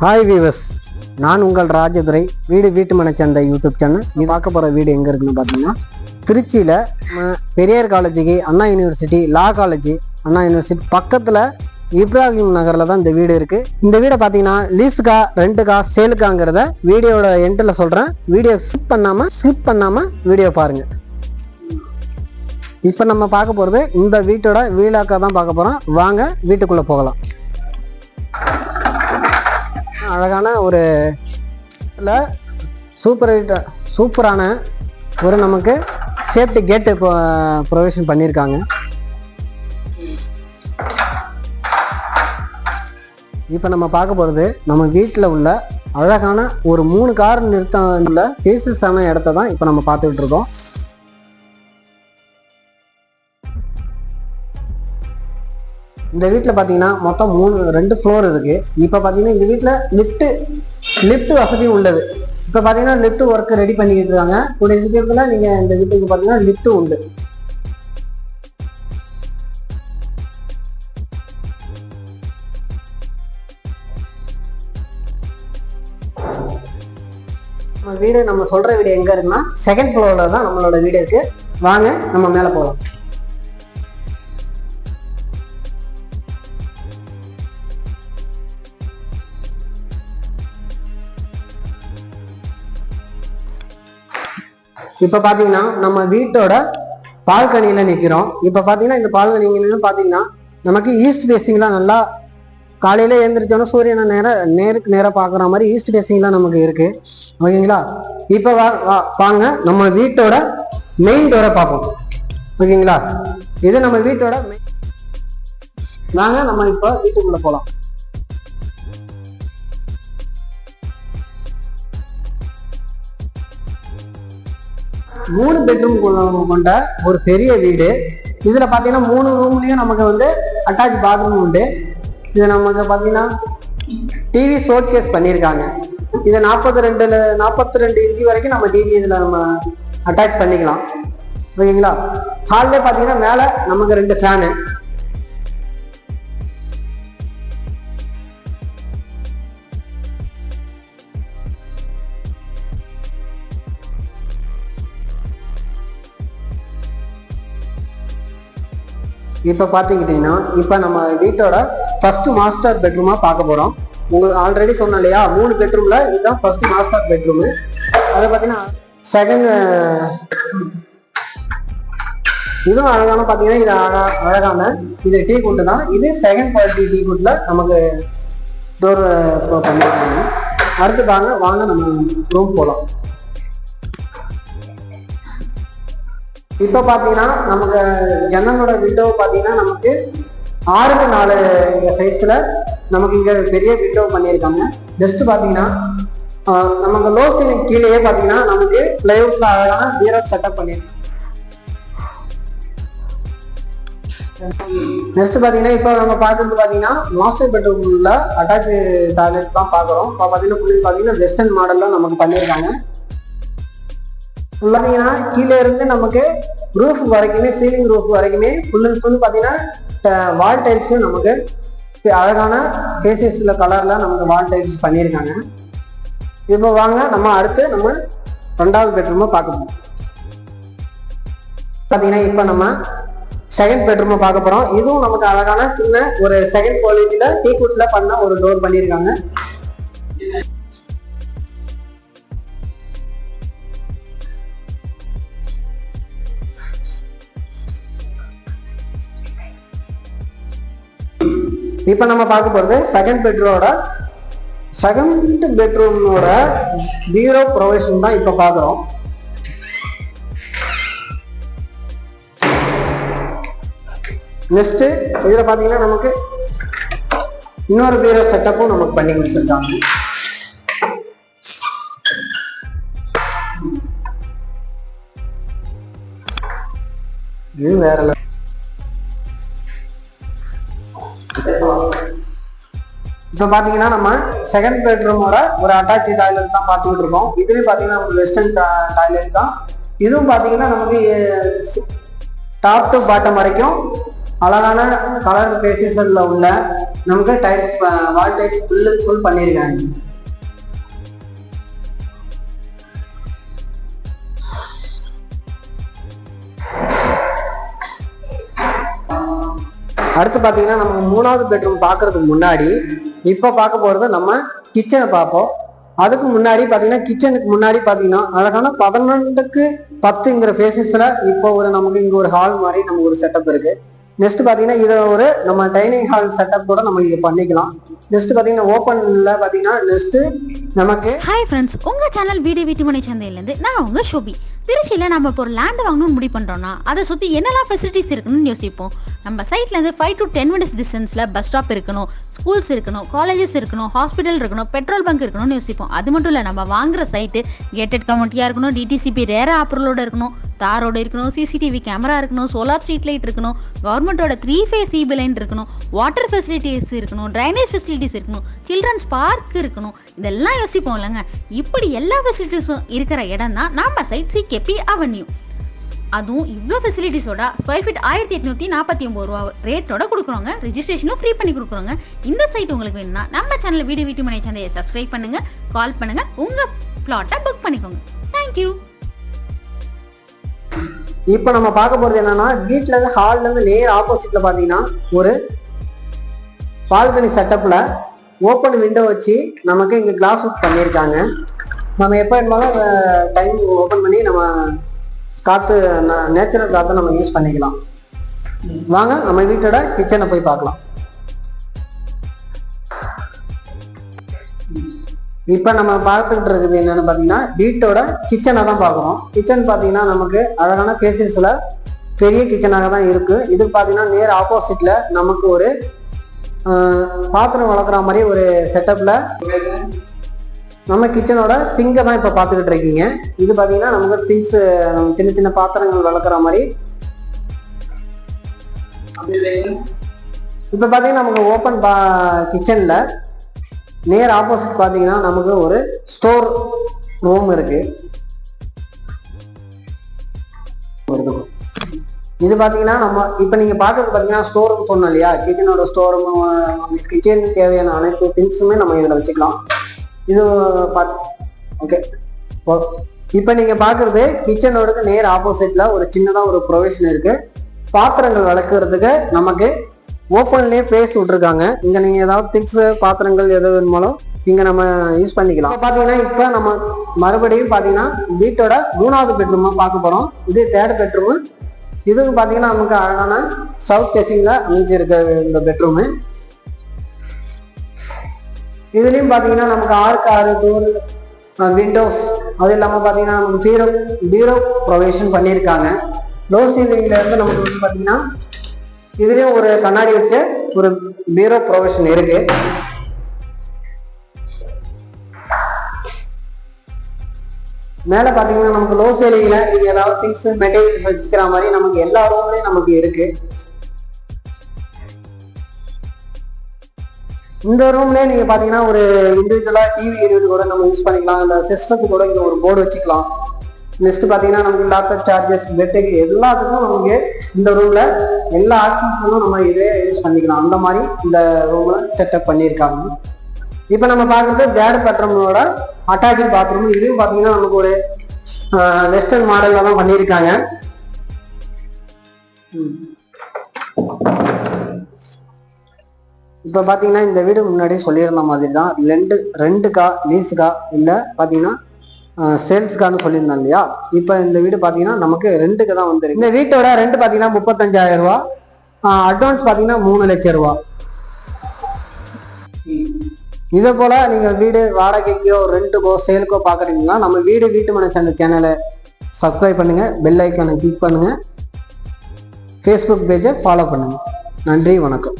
Hi viewers, நான் உங்கள் ராஜதுரை. வீட்டு மனச்சந்தை யூடியூப் சேனல். நீ பார்க்க போகிற வீடு எங்கே இருக்குன்னு பார்த்தீங்கன்னா, திருச்சியில் பெரியார் காலேஜுக்கு அண்ணா யூனிவர்சிட்டி, லா காலேஜ் அண்ணா யூனிவர்சிட்டி பக்கத்தில் இப்ராஹிம் நகரில் தான் இந்த வீடு இருக்குது. இந்த வீடை பார்த்தீங்கன்னா லீஸுக்கா, ரெண்டுக்கா, சேலுக்காங்கிறத வீடியோட எண்டில் சொல்கிறேன். வீடியோ ஸ்கிப் பண்ணாமல் வீடியோ பாருங்கள். இப்போ நம்ம பார்க்க போகிறது இந்த வீட்டோட வீலாக்கா தான் பார்க்க போகிறோம். வாங்க வீட்டுக்குள்ளே போகலாம். அழகான ஒரு சூப்பரான ஒரு நமக்கு சேஃப்டி கேட்டு ப்ரொவிஷன் பண்ணியிருக்காங்க. இப்போ நம்ம பார்க்க போகிறது நம்ம வீட்டில் உள்ள அழகான ஒரு 3 கார் நிறுத்தம் உள்ள ஸ்பேசியஸான இடத்த தான் இப்போ நம்ம பார்த்துக்கிட்டு இருக்கோம். இந்த வீட்டில் பார்த்தீங்கன்னா மொத்தம் 2 ஃப்ளோர் இருக்குது. இப்போ பார்த்தீங்கன்னா இந்த வீட்டில் லிஃப்ட் வசதியும் உள்ளது. இப்போ பார்த்தீங்கன்னா லிஃப்ட் ஒர்க் ரெடி பண்ணிக்கிட்டு இருக்காங்க. கூடிய சீக்கிரத்தில் நீங்கள் இந்த வீட்டுக்கு பார்த்தீங்கன்னா லிஃப்ட்டும் உண்டு. நம்ம வீடு, நம்ம சொல்கிற வீடு எங்கே இருக்குன்னா செகண்ட் ஃப்ளோரில் தான் நம்மளோட வீடு இருக்குது. வாங்க நம்ம மேலே போகலாம். இப்போ பார்த்தீங்கன்னா நம்ம வீட்டோட பால்கனியில் நிற்கிறோம். இப்போ பார்த்தீங்கன்னா இந்த பால்கனின்னு பார்த்தீங்கன்னா நமக்கு ஈஸ்ட் ஃபேஸிங்லாம் நல்லா காலையில் எழுந்திரிச்சோன்னா சூரியனை நேருக்கு நேராக பார்க்குற மாதிரி ஈஸ்ட் ஃபேஸிங்லாம் நமக்கு இருக்குது. ஓகேங்களா? இப்போ வாங்க நம்ம வீட்டோட மெயின் டோரை பார்ப்போம். ஓகேங்களா? இது நம்ம வீட்டோட வாங்க நம்ம இப்போ வீட்டுக்குள்ளே போகலாம். 3 பெட்ரூம் கொண்ட ஒரு பெரிய வீடு. இதுல பாத்தீங்கன்னா 3 ரூம்லயும் நமக்கு வந்து அட்டாச் பாத்ரூம் உண்டு. இது நமக்கு பாத்தீங்கன்னா டிவி ஷோட் கேஸ் பண்ணியிருக்காங்க. இது 42 இன்ச்சு வரைக்கும் நம்ம டிவி இதுல நம்ம அட்டாச் பண்ணிக்கலாம். ஓகேங்களா? ஹால்ல பாத்தீங்கன்னா மேல நமக்கு 2 ஃபேனு. இப்போ பார்த்துக்கிட்டிங்கன்னா இப்போ நம்ம வீட்டோட ஃபர்ஸ்ட் மாஸ்டர் பெட்ரூமாக பார்க்க போகிறோம். உங்களுக்கு ஆல்ரெடி சொன்னோம் இல்லையா, 3 பெட்ரூமில் இதுதான் ஃபர்ஸ்ட் மாஸ்டர் பெட்ரூமு. அதை பார்த்தீங்கன்னா செகண்ட் இதுவும் அழகான பார்த்தீங்கன்னா இது அழகான இது டீ குட்டு தான். இது செகண்ட் குவாலிட்டி டீ குட்டில் நமக்கு டோர் பண்ணியிருக்காங்க. அடுத்து வாங்க நம்ம ரூம் போகலாம். இப்போ பார்த்தீங்கன்னா நமக்கு ஜன்னலோட விண்டோ பார்த்தீங்கன்னா நமக்கு 6x4 சைஸில் நமக்கு இங்கே பெரிய விண்டோ பண்ணியிருக்காங்க. ஜஸ்ட் பார்த்தீங்கன்னா நமக்கு லோ சீலிங் கீழேயே பார்த்தீங்கன்னா நமக்கு பிளைவுட்ல அழகான பீரோ செட்டப் பண்ணியிருக்காங்க. நெக்ஸ்ட் பார்த்தீங்கன்னா இப்போ நம்ம பார்க்கறது பார்த்தீங்கன்னா மாஸ்டர் பெட்ரூம்ல அட்டாச் டாய்லெட் தான் பார்க்குறோம். இப்போ பார்த்தீங்கன்னா வெஸ்டர்ன் மாடலில் நமக்கு பண்ணியிருக்காங்க. பார்த்தீங்கன்னா கீழே இருந்து நமக்கு ரூஃப் வரைக்குமே, சீலிங் ரூஃப் வரைக்குமே ஃபுல் அண்ட் ஃபுல் பார்த்தீங்கன்னா வால் டைல்ஸ் நமக்கு அழகான கேசஸ்ல கலர்ல நமக்கு வால் டைல்ஸ் பண்ணியிருக்காங்க. இப்போ வாங்க நம்ம அடுத்து நம்ம 2வது பெட்ரூமை பார்க்கணும். பார்த்தீங்கன்னா இப்போ நம்ம செகண்ட் பெட்ரூமை பார்க்க போறோம். இதுவும் நமக்கு அழகான சின்ன ஒரு செகண்ட் குவாலிட்டியில டீக்குட்ல பண்ண ஒரு டோர் பண்ணியிருக்காங்க. இப்போ நம்ம பார்க்க போறது செகண்ட் பெட்ரூமோட பீரோ ப்ரொவிஷன் தான் இப்போ பார்க்குறோம். நெக்ஸ்ட் இதுல பாத்தீங்கன்னா நமக்கு இன்னொரு பீரோ செட்டப்பும் நமக்கு பண்ணி கொடுத்துருக்காங்க. இது வேற இப்போ பார்த்தீங்கன்னா நம்ம செகண்ட் பெட்ரூமோட ஒரு அட்டாச் டாய்லெட் தான் பார்த்துக்கிட்டு இருக்கோம். இதுலேயும் பார்த்தீங்கன்னா ஒரு வெஸ்டர்ன் டாய்லெட் தான். இதுவும் பார்த்தீங்கன்னா நமக்கு டாப் டு பாட்டம் வரைக்கும் அழகான கலர் பேசிஸ்ல உள்ள நமக்கு டைல்ஸ் வால் டைல்ஸ் ஃபுல் பண்ணியிருக்காங்க. அடுத்து பார்த்தீங்கன்னா நம்ம 3வது பெட்ரூம் பார்க்கறதுக்கு முன்னாடி இப்போ பார்க்க போறது நம்ம கிச்சனை பார்ப்போம். அதுக்கு முன்னாடி பார்த்தீங்கன்னா கிச்சனுக்கு முன்னாடி பார்த்தீங்கன்னா அழகான 11க்கு 10ங்கிற ஃபேஸஸ்ல இப்போ நமக்கு இங்கே ஒரு ஹால் மாதிரி நமக்கு ஒரு செட்டப் இருக்கு. நெக்ஸ்ட் பார்த்தீங்கன்னா இதை நம்ம டைனிங் ஹால் செட்டப் கூட நம்ம இங்கே பண்ணிக்கலாம். நெக்ஸ்ட் பார்த்தீங்கன்னா ஓப்பன்ல பார்த்தீங்கன்னா நெக்ஸ்ட் நமக்கு ஹாய் ஃப்ரெண்ட்ஸ், உங்கள் சேனல் வீட்டுமனை சந்தையிலேருந்து நான் உங்கள் ஷோபி. திருச்சியில் நம்ம இப்போ ஒரு லேண்ட் வாங்கணும்னு முடிவு பண்ணுறோன்னா அதை சுற்றி என்னெல்லாம் ஃபெசிலிட்டிஸ் இருக்குன்னு யோசிப்போம். நம்ம சைட்லேருந்து 5 to 10 minutes டிஸ்டன்ஸில் பஸ் ஸ்டாப் இருக்கணும், ஸ்கூல்ஸ் இருக்கணும், காலேஜஸ் இருக்கணும், ஹாஸ்பிட்டல் இருக்கணும், பெட்ரோல் பங்க் இருக்கணும்னு யோசிப்போம். அது மட்டும் இல்லை, நம்ம வாங்குற சைட்டு கேட்டட் கம்யூனிட்டியாக இருக்கணும், டிடிசிபி ரேரா அப்ரூவலோட இருக்கணும், தாரோடு இருக்கணும், சிசிடிவி கேமரா இருக்கணும், சோலார் ஸ்ட்ரீட் லைட் இருக்கணும், கவர்மெண்ட்டோட 3 phase இபி லைன் இருக்கணும், வாட்டர் ஃபெசிலிட்டிஸ் இருக்கணும், ட்ரைனேஜ் ஃபெசிலிட்டிஸ் இருக்கணும், சில்ட்ரன்ஸ் பார்க் இருக்கணும். இதெல்லாம் யோசிப்போம் இல்லைங்க. இப்படி எல்லா ஃபெசிலிட்டிஸும் இருக்கிற இடம் தான் நம்ம சைட் சிகேபி அவென்யூ. அதுவும் இவ்வளோ ஃபெசிலிட்டிஸோட ஸ்கொயர் ஃபீட் 1849 ரூபா ரேட்டோட கொடுக்குறோங்க. ரெஜிஸ்ட்ரேஷனும் ஃப்ரீ பண்ணி கொடுக்குறோங்க. இந்த சைட் உங்களுக்கு வேணும்னா நம்ம சேனலில் வீட்டுமனை சந்தையை சப்ஸ்கிரைப் பண்ணுங்க, கால் பண்ணுங்க, உங்கள் பிளாட்டை புக் பண்ணிக்கோங்க. தேங்க்யூ. இப்போ நம்ம பார்க்க போறது என்னன்னா, வீட்டுல இருந்து ஹால்ல இருந்து நேர் ஆப்போசிட்ல பாத்தீங்கன்னா ஒரு பால்கனி செட்டப்ல ஓப்பன் விண்டோ வச்சு நமக்கு இங்க கிளாஸ் ஒர்க் பண்ணியிருக்காங்க. நம்ம எப்போ இருந்தாலும் டைம் ஓப்பன் பண்ணி நம்ம காற்று நேச்சுரல் காற்றை நம்ம யூஸ் பண்ணிக்கலாம். வாங்க நம்ம வீட்டோட கிச்சனை போய் பார்க்கலாம். இப்போ நம்ம பார்த்துக்கிட்டு இருக்குது என்னன்னு பார்த்தீங்கன்னா வீட்டோட கிச்சனை தான் பார்க்குறோம். கிச்சன் பார்த்தீங்கன்னா நமக்கு அழகான ஃபேஸஸ்ல பெரிய கிச்சனாக தான் இருக்கு. இது பார்த்தீங்கன்னா நேர் ஆப்போசிட்ல நமக்கு ஒரு பாத்திரம் வளர்க்குற மாதிரி ஒரு செட்டப்ல நம்ம கிச்சனோட சிங்கை தான் இப்போ பார்த்துக்கிட்டு இருக்கீங்க. இது பார்த்தீங்கன்னா நமக்கு திங்ஸ் சின்ன சின்ன பாத்திரங்கள் வளர்க்குற மாதிரி. இப்போ பார்த்தீங்கன்னா நமக்கு ஓப்பன் கிச்சன்ல நேர் ஆப்போசிட் பார்த்தீங்கன்னா நமக்கு ஒரு ஸ்டோர் ரூம் இருக்கு. இது பார்த்தீங்கன்னா நம்ம இப்போ நீங்கள் பார்க்கறது பார்த்தீங்கன்னா ஸ்டோர் ரூம் சொன்னோம் இல்லையா, கிச்சனோட ஸ்டோர் ரூம், கிச்சன் தேவையான அனைத்து திங்ஸுமே நம்ம இதில் வச்சுக்கலாம். இது ஓகே. இப்போ நீங்கள் பார்க்குறது கிச்சனோட நேர் ஆப்போசிட்ல ஒரு சின்னதாக ஒரு ப்ரொவிஷன் இருக்கு. பாத்திரங்கள் வளர்க்குறதுக்கு நமக்கு ஓப்பன்லேயே பிளேஸ் விட்டுருக்காங்க. இங்கே நீங்கள் ஏதாவது திங்ஸ் பாத்திரங்கள் எது வேணுமாலும் இங்கே நம்ம யூஸ் பண்ணிக்கலாம். பார்த்தீங்கன்னா இப்போ நம்ம மறுபடியும் பார்த்தீங்கன்னா வீட்டோட 3வது பெட்ரூமாக பார்க்க போகிறோம். இது 3rd பெட்ரூமு. இதுக்கு பார்த்தீங்கன்னா நமக்கு அழகான சவுத் ஃபேசிங்ல அமைஞ்சிருக்க இந்த பெட்ரூமு. இதுலயும் பாத்தீங்கன்னா நமக்கு 6க்கு 6 டோர், விண்டோஸ், அது இல்லாம பாத்தீங்கன்னா நமக்கு பீரோ ப்ரொவிஷன் பண்ணியிருக்காங்க. லோ சீலிங்ல இருந்து நமக்கு வந்து பாத்தீங்கன்னா இதுலயும் ஒரு கண்ணாடி வச்ச ஒரு பீரோ ப்ரொவிஷன் இருக்கு. மேல பாத்தீங்கன்னா நமக்கு லோ சீலிங்ல நீங்க ஏதாவது திங்ஸ் மெட்டீரியல்ஸ் வச்சுக்கிற மாதிரி நமக்கு எல்லா ரூம்லயும் நமக்கு இருக்கு. இந்த ரூம்லயே நீங்க பாத்தீங்கன்னா ஒரு இண்டிவிஜுவலா டிவி யூனிட் கூட நம்ம யூஸ் பண்ணிக்கலாம். இந்த சிஸ்டத்துக்கு கூட இங்க ஒரு போர்டு வச்சுக்கலாம். நெக்ஸ்ட் பாத்தீங்கன்னா நமக்கு லேப்டாப் சார்ஜஸ், பெட்டுக்கு எல்லாத்துக்கும் நமக்கு இந்த ரூம்ல எல்லா ஆக்சன்ஸும் நம்ம இதே யூஸ் பண்ணிக்கலாம். அந்த மாதிரி இந்த ரூம்ல செட்டப் பண்ணியிருக்காங்க. இப்போ நம்ம பார்க்கறது 3rd பெட்ரூமோட அட்டாச்சு பாத்ரூம். இதுவும் பாத்தீங்கன்னா நமக்கு ஒரு வெஸ்டர்ன் மாடல்ல தான் பண்ணியிருக்காங்க. இப்போ பார்த்தீங்கன்னா இந்த வீடு முன்னாடி சொல்லியிருந்த மாதிரி தான் ரெண்டுக்கா லீஸுக்கா இல்லை பார்த்தீங்கன்னா சேல்ஸ்க்கான்னு சொல்லியிருந்தோம் இல்லையா. இப்போ இந்த வீடு பார்த்தீங்கன்னா நமக்கு ரெண்டுக்கு தான் வந்துருக்கு. இந்த வீட்டோட ரெண்ட் பார்த்தீங்கன்னா 35,000 ரூபா, அட்வான்ஸ் பார்த்தீங்கன்னா 3 லட்சம் ரூபா. இதே போல நீங்கள் வீடு வாடகைக்கோ ரெண்ட்டுக்கோ சேலுக்கோ பார்க்குறீங்கன்னா நம்ம வீட்டுமனை சந்தை சேனலை சப்ஸ்கிரைப் பண்ணுங்க, பெல் ஐக்கானை கிளிக் பண்ணுங்க, ஃபேஸ்புக் பேஜை ஃபாலோ பண்ணுங்க. நன்றி, வணக்கம்.